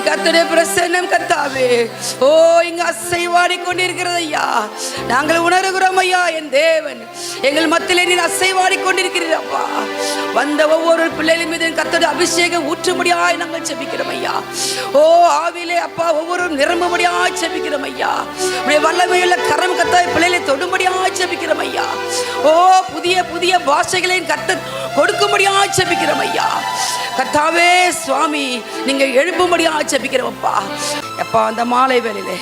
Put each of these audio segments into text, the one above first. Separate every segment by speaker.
Speaker 1: கர்த்தருடைய பிரசன்னம் கர்த்தாவே ஓ இங்க அசைவாடி கொண்டிருக்கிறது ஐயா. நாங்கள் உணர்கிறோம் ஐயா, என் தேவன் எங்கள் மத்தியிலே நீர் அசைவாடி கொண்டிருக்கிறீர் அப்பா. வந்த ஒவ்வொரு பிள்ளைகளின் மீது கர்த்தருடைய அபிஷேகம் ஊற்றும்படியாய் நாங்கள் செபிக்கிறோம் ஐயா. ஓ ஆவிலே அப்பா ஒவ்வொரு நிரம்பும்படியாய் செபிக்கிறோம் ஐயா. உடைய வல்லமையுள்ள கரம் கர்த்தாவே பிள்ளைகளை தொடும்படியாய் செபிக்கிறோம் ஐயா. ஓ புதிய புதிய பாஷைகளை கர்த்தர் கொடுக்கும்படியாய் செபிக்கிறோம் ஐயா. கர்த்தாவே சுவாமி நீங்க எழுப்பும்படியா செபிக்கிறோம் அப்பா. அப்பா அந்த மாலை வேளையிலே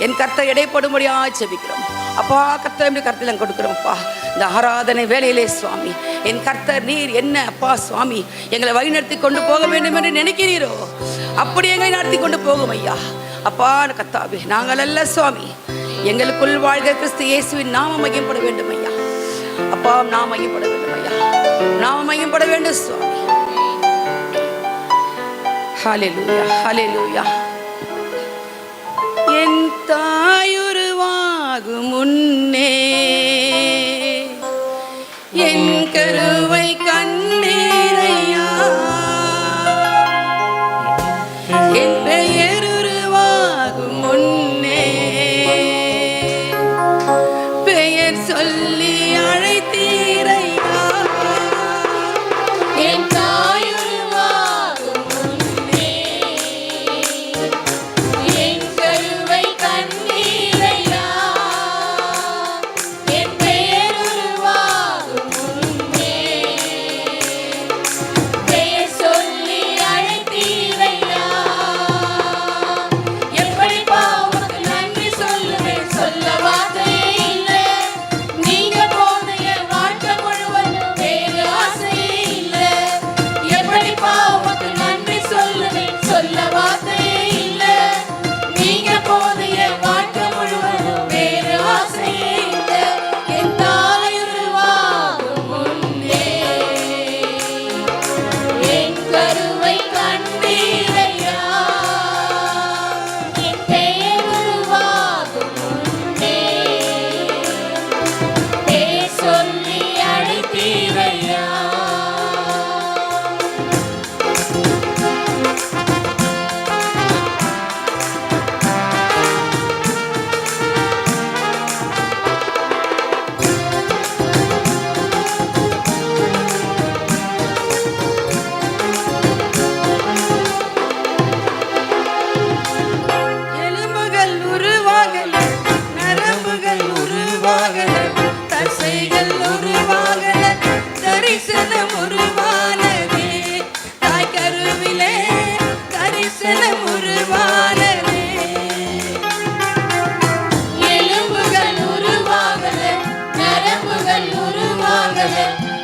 Speaker 1: என் கர்த்தர் இடைப்படும்படியா செபிக்கிறோம் அப்பா. கர்த்தர் கருத்தில் கொடுக்கிறோம் அப்பா. இந்த ஆராதனை வேலையிலே சுவாமி என் கர்த்தர் நீர் என்ன அப்பா சுவாமி எங்களை வழிநடத்தி கொண்டு போக வேண்டும் என்று நினைக்கிறீரோ அப்படி எங்களை நடத்தி கொண்டு போகும் ஐயா. அப்பா கர்த்தாவே நாங்கள் அல்ல சுவாமி, எங்களுக்குள் வாழ்கிற கிறிஸ்து இயேசுவின் நாமம் மையப்பட வேண்டும் ஐயா. அப்பா நாம் மையப்பட வேண்டும் ஐயா, நாம் மையப்பட வேண்டும் சுவாமி. ஹல்லேலூயா ஹல்லேலூயா. என் தாயுருவாகும் முன்னே என் கருவை கண்டீரையா. என் பெயர் உருவாகும் முன்னே பெயர் சொல்லி அழைத்தீரையா. என்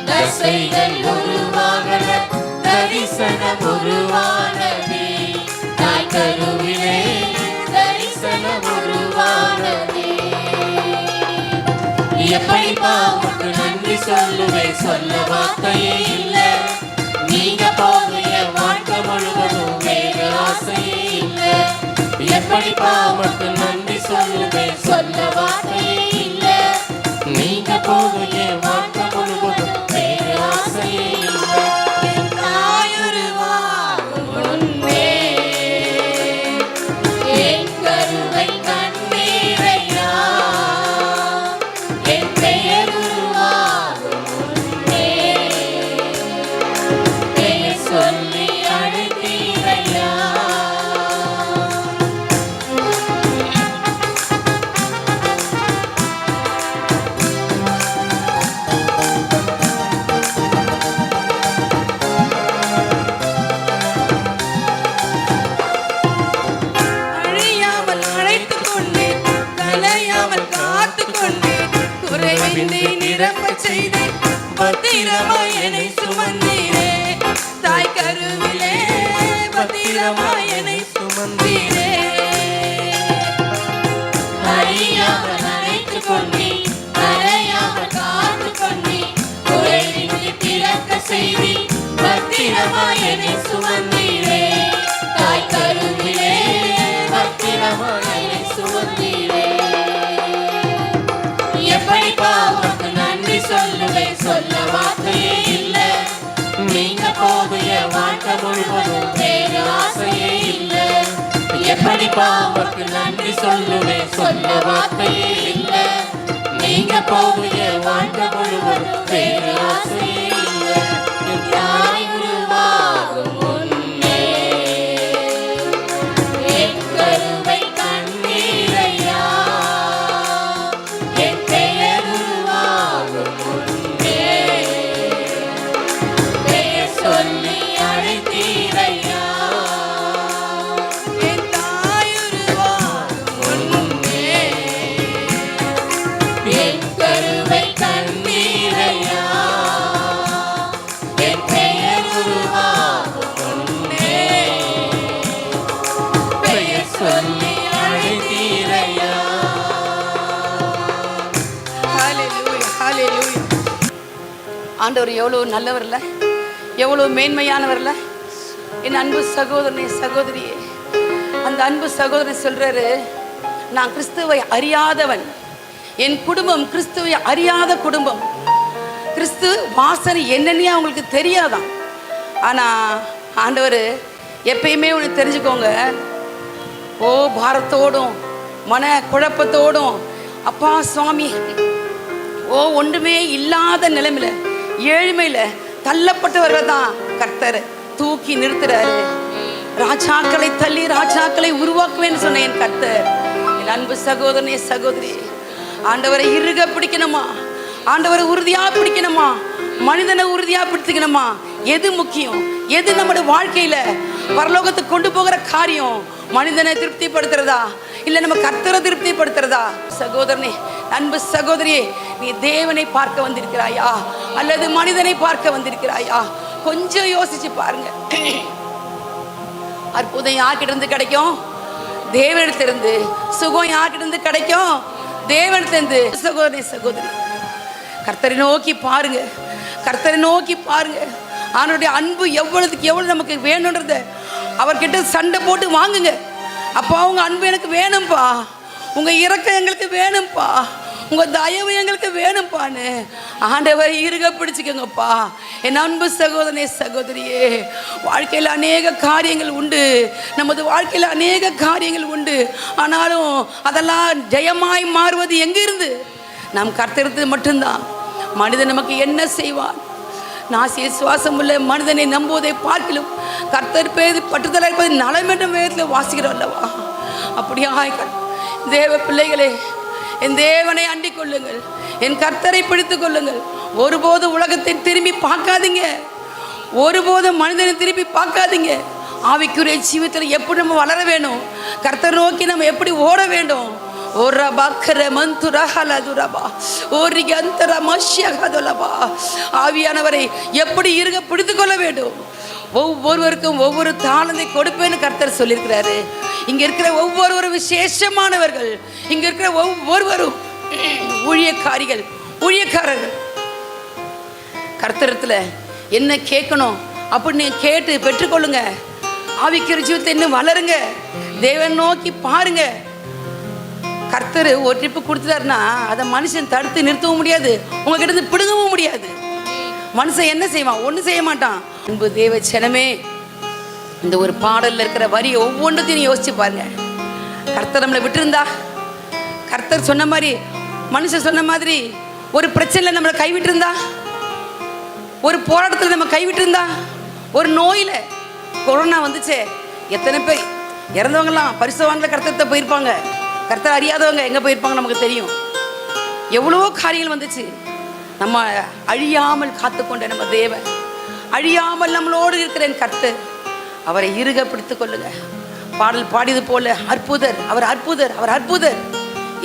Speaker 2: தசைகள் உருவாகல தரிசனம் உருவானதே. தாய் கருவிலே தரிசனம் உருவானதே. எப்படி பாவுக்கு நன்றி சொல்லுவேன், சொல்ல வார்த்தையே இல்லை. நீங்க போகிய வாழ்க்கை முழுவதும் வேறு ஆசையே இல்லை. எப்படி பாவுக்கு நன்றி சொல்லுவேன், சொல்ல வார்த்தையே இல்லை. நீங்க போகிய வாழ்க்கை முழுவதும் வேறு ஆசையே இல்லை.
Speaker 1: பத்திரமாய் என்னை சுமந்தீரே. தாய் கருவிலே பத்திரமாய் என்னை சுமந்தீரே.
Speaker 2: அறியாமல் அழைத்துக் கொண்டீ, அறையாமல் காத்துக் கொண்டீ, குறைவின்றி பிறக்க செய்தி பத்திரமாய் என்னை சுமந்தீரே. தாய் கருவிலே பத்திரமாய் என்னை சுமந்தீரே. எப்படி பாவுக்கு நன்றி சொல்லுவேன், சொல்ல வார்த்தையே இல்லை. நீங்க போகிய வாழ்க்கை முழுவதும் வேறு ஆசையே இல்லை. எப்படிப்பா உமக்கு நன்றி சொல்லுவேன், சொல்ல வார்த்தையே இல்லை. நீங்க போகிய வாழ்க்கை முழுவதும் வேறு ஆசையே இல்லை. என் தாய் உருவாகும் முன்னே என் கருவை கண்ணீரையா, என் பெயர் உருவாகும் முன்னே பெயர் சொல்லி அழைத்தீரையா.
Speaker 1: என் தாய் உருவாகும் முன்னே
Speaker 2: என் கருவை கண்ணீரையா, என் பெயர் உருவாகும் முன்னே பெயர் சொல்லி அழைத்தீரையா.
Speaker 1: ஹalleluya ஹalleluya. ஆண்டவர் எவ்வளோ நல்லவர்ல, எவ்வளோ மேன்மையானவர்ல. என் அன்பு சகோதரனே சகோதரியே, அந்த அன்பு சகோதரன் சொல்றாரு, நான் கிறிஸ்துவை அறியாதவன், என் குடும்பம் கிறிஸ்துவை அறியாத குடும்பம். கிறிஸ்து வாசனை என்னன்னே அவங்களுக்கு தெரியாதான். ஆனால் ஆண்டவர் எப்பயுமே ஒன்று தெரிஞ்சுக்கோங்க, ஓ பாரத்தோடும் மன குழப்பத்தோடும் அப்பா சுவாமி ஓ ஒன்றுமே இல்லாத நிலைமையில ஏழ்மையில தள்ளப்பட்டவர்கள் தான் கர்த்தர் தூக்கி நிறுத்துறாரு. ராஜாக்களை தள்ளி ராஜாக்களை உருவாக்குவேன்னு சொன்ன என் கர்த்தர். என் அன்பு சகோதரனே சகோதரி, ஆண்டவரை இறுக பிடிக்கணுமா, ஆண்டவரை உறுதியா பிடிக்கணுமா, மனிதனை உறுதியா பிடிச்சிக்கணுமா? எது முக்கியம்? எது நம்முடைய வாழ்க்கையில பரலோகத்துக்கு கொண்டு போகிற காரியம்? மனிதனை திருப்திப்படுத்துறதா இல்லை நம்ம கர்த்தரை திருப்திப்படுத்துறதா? சகோதரனே அன்பு சகோதரியே, நீ தேவனை பார்க்க வந்திருக்கிறாயா அல்லது மனிதனை பார்க்க வந்திருக்கிறாயா? கொஞ்சம் யோசிச்சு பாருங்க. அற்புதம் யார்கிட்ட இருந்து கிடைக்கும்? தேவனிடத்திலிருந்து. சுகம் யார்கிட்ட இருந்து கிடைக்கும்? தேவனிடத்திலிருந்து. சகோதரி சகோதரி, கர்த்தரை நோக்கி பாருங்க, கர்த்தரை நோக்கி பாருங்க. அவனுடைய அன்பு எவ்வளவுக்கு எவ்வளவு நமக்கு வேணுன்றத அவர்கிட்ட சண்டை போட்டு வாங்குங்க. அப்பா உங்க அன்பு எனக்கு வேணும்பா, உங்க இரக்கம் எங்களுக்கு வேணும்பா, உங்க தயவு எங்களுக்கு வேணும்பான்னு ஆண்டவரை இறுக பிடிச்சிக்கோங்கப்பா. என் அன்பு சகோதரனே சகோதரியே, வாழ்க்கையில் அநேக காரியங்கள் உண்டு, நமது வாழ்க்கையில் அநேக காரியங்கள் உண்டு. ஆனாலும் அதெல்லாம் ஜெயமாய் மாறுவது எங்கிருந்து? நாம் கர்த்தருக்கு மட்டும்தான். மனிதன் நமக்கு என்ன செய்வான்? நாசிய சுவாசம் உள்ள மனிதனை நம்புவதை பார்க்கிலும் கர்த்தர் பேர் பட்டுதலாக இருப்பது நலம் என்ற வேதத்தில் வாசிக்கிறோம் அல்லவா? அப்படியா தேவ பிள்ளைகளே, என் தேவனை அண்டிக் கொள்ளுங்கள், என் கர்த்தரை பிடித்துக் கொள்ளுங்கள். ஒருபோதும் உலகத்தை திரும்பி பார்க்காதீங்க, ஒருபோதும் மனிதனை திரும்பி பார்க்காதீங்க. ஆவிக்குரிய ஜீவிதத்தில் எப்படி நம்ம வளர வேணும், கர்த்தர் நோக்கி நம்ம எப்படி ஓட வேண்டும். ஆவியானவரை எப்படி இருக்க பிடித்துக் கொள்ள வேண்டும். ஒவ்வொருவருக்கும் ஒவ்வொரு தாளந்தை கொடுப்பேன்னு கர்த்தர் சொல்லியிருக்கிறாரு. இங்க இருக்கிற ஒவ்வொருவரும் விசேஷமானவர்கள், இங்க இருக்கிற ஒவ்வொருவரும் ஊழியக்காரிகள், ஊழியக்காரர்கள். கர்த்தரத்துல என்ன கேட்கணும் அப்படின்னு கேட்டு பெற்றுக்கொள்ளுங்க. ஆவிக்கிற ஜீவிதத்தை இன்னும் வளருங்க, தேவன் நோக்கி பாருங்க. கர்த்தர் ஒரு ட்ரிப்பு கொடுத்துட்டாருன்னா அதை மனுஷன் தடுத்து நிறுத்தவும் முடியாது, உங்ககிட்ட இருந்து பிடுங்கவும் முடியாது. மனுஷன் என்ன செய்வான்? ஒன்றும் செய்ய மாட்டான். அன்பு தேவ ஜனமே, இந்த ஒரு பாடலில் இருக்கிற வரி ஒவ்வொன்றத்தையும் யோசிச்சு பாருங்க. கர்த்தர் நம்மளை விட்டுருந்தா, கர்த்தர் சொன்ன மாதிரி, மனுஷன் சொன்ன மாதிரி ஒரு பிரச்சனையில் நம்மளை கைவிட்டிருந்தா, ஒரு போராட்டத்தில் நம்ம கைவிட்டிருந்தா, ஒரு நோயில் கொரோனா வந்துச்சே, எத்தனை பேர் இறந்தவங்கலாம் பரிசுத்தவான்ல கர்த்தர்கிட்ட போயிருப்பாங்க. கர்த்தர் அறியாதவங்க எங்கே போயிருப்பாங்க நமக்கு தெரியும். எவ்வளவோ காரியங்கள் வந்துச்சு. நம்ம அழியாமல் காத்துக்கொண்ட நம்ம தேவன், அழியாமல் நம்மளோடு இருக்கிற கர்த்தர், அவரை இறுக பிடித்துக் கொள்ளுங்க. பாடல் பாடியது போல அற்புதர், அவர் அற்புதர், அவர் அற்புதர்.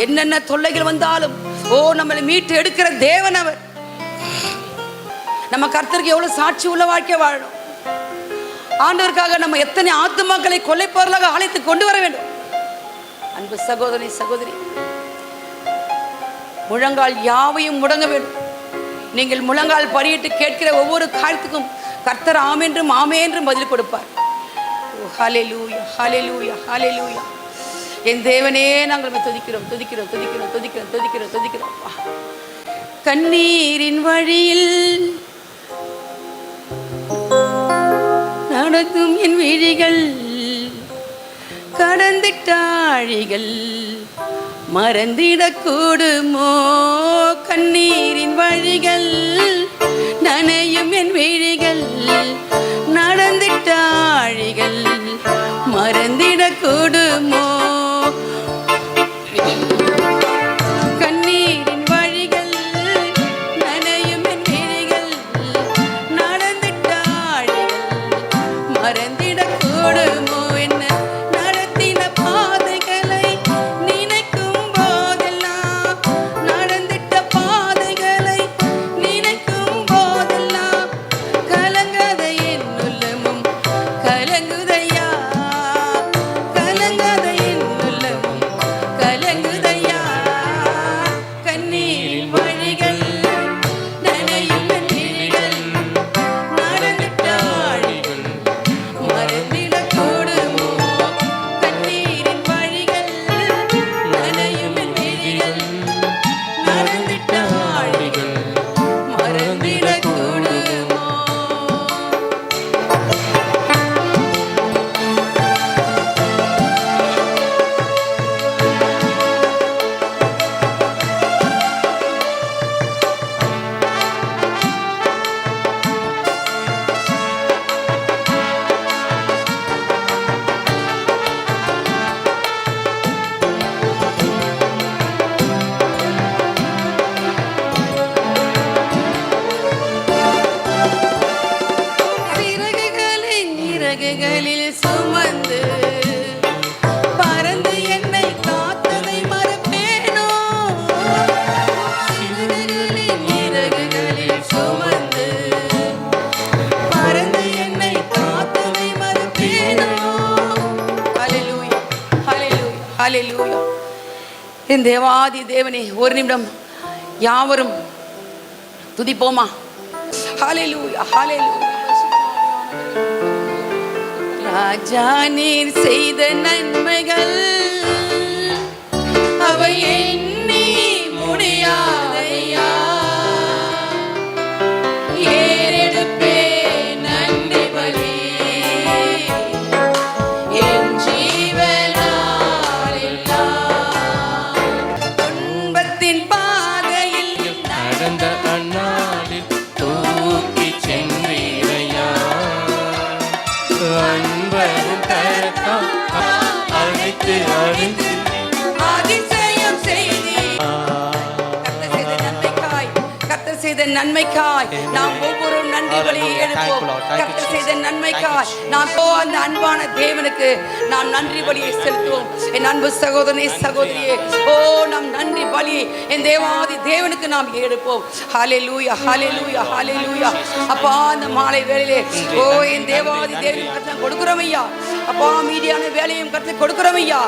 Speaker 1: என்னென்ன தொல்லைகள் வந்தாலும் நம்மளை மீட்டு எடுக்கிற தேவன் அவர். நம்ம கர்த்தருக்கு எவ்வளவு சாட்சி உள்ள வாழ்க்கை வாழணும். ஆண்டவருக்காக நம்ம எத்தனை ஆத்துமாக்களை கொள்ளைப்பொருளாக அழைத்து கொண்டு வர வேண்டும். அன்பு சகோதரி சகோதரி, முழங்கால் யாவையும் முடங்க வேண்டும். நீங்கள் முழங்கால் படியிட்டு கேட்கிற ஒவ்வொரு காரியத்துக்கும் கர்த்தர் ஆமென்றும் ஆமென்றும் பதில் கொடுப்பார். ஹல்லேலூயா ஹல்லேலூயா ஹல்லேலூயா. என் தேவனே, நாங்கள் துதிக்கிறோம் துதிக்கிறோம் துதிக்கிறோம் துதிக்கிறோம் துதிக்கிறோம் துதிக்கிறோம். கண்ணீரின் வழியில் நடத்தும் என் விழிகள், கடந்திட்டாழிகள் மறந்திடக்கூடுமோ கண்ணீரின் வழிகள் நனையும் என் விழிகள் நடந்திட்டாழிகள் மறந்திடக்கூடுமோ கண்ணீரின் வழிகள் நனையும் என் விழிகள் நடந்திட்டாழிகள் மறந்திடக்கூடுமோ என்ன நடத்தின பாதைகளை நினைக்கும் போதெல்லாம் நடந்திட்ட பாதைகளை நினைக்கும் போதெல்லாம் கலங்காத என் உள்ளமும் கலங்குதையா கலங்காத என் உள்ளமும் கலங்குதையா கண்ணீரின் வழிகள் நனையும் என் விழிகள் நடந்திட்டாழிகள் மறந்திடக்கூடுமோ கண்ணீரின் வழிகள் நனையும் என் விழிகள் நடந்திட்டாழிகள் மறந்திடக்கூடுமோ சிறகுகளின் இறகுகளில் சுமந்து பறந்து என்னை காத்ததை மறப்பேனோ சிறகுகளின் இறகுகளில் சுமந்து பறந்து என்னை காத்ததை மறப்பேனோ ஹல்லேலூயா ஹல்லேலூயா ஹல்லேலூயா என் தேவாதி தேவனே ஒரு நிமிடம் யாவரும் துதிப்போமா ஹல்லேலூயா ஹல்லேலூயா ராஜா நீர் செய்த நன்மைகள் அவை எண்ணி முடியாதையா ஏறெடுப்பே நன்றி பலி என் ஜீவனாலெல்லாம் துன்பத்தின் பாதையில்
Speaker 3: நடந்த அந்நாளில் தூக்கி சென்றீரையா அன்பரும் தரத்தால் அழைத்து அழைத்து
Speaker 1: அதிசயம் செய்தீர் கர்த்தர் செய்த நன்மைக்காய் நாம் ஒவ்வொரு நன்றி பலியை எடுப்போம். கர்த்தர் செய்த நன்மைக்காய் நாம் அந்த அன்பான தேவனுக்கு நாம் நன்றி பலியை செலுத்துவோம். என் அன்பு சகோதரனே சகோதரியே, நாம் நன்றி பலியை என் தேவாதி தேவனுக்கு நாம் எடுப்போம். ஹல்லேலூயா ஹல்லேலூயா ஹல்லேலூயா. அப்பா அந்த மாலை வேளையிலே என் தேவாதி தேவனுக்கு கர்த்தர் கொடுக்கிறோம் ஐயா. அப்பா மீதியான வேலையும் கர்த்தர் கொடுக்கிறோம் ஐயா.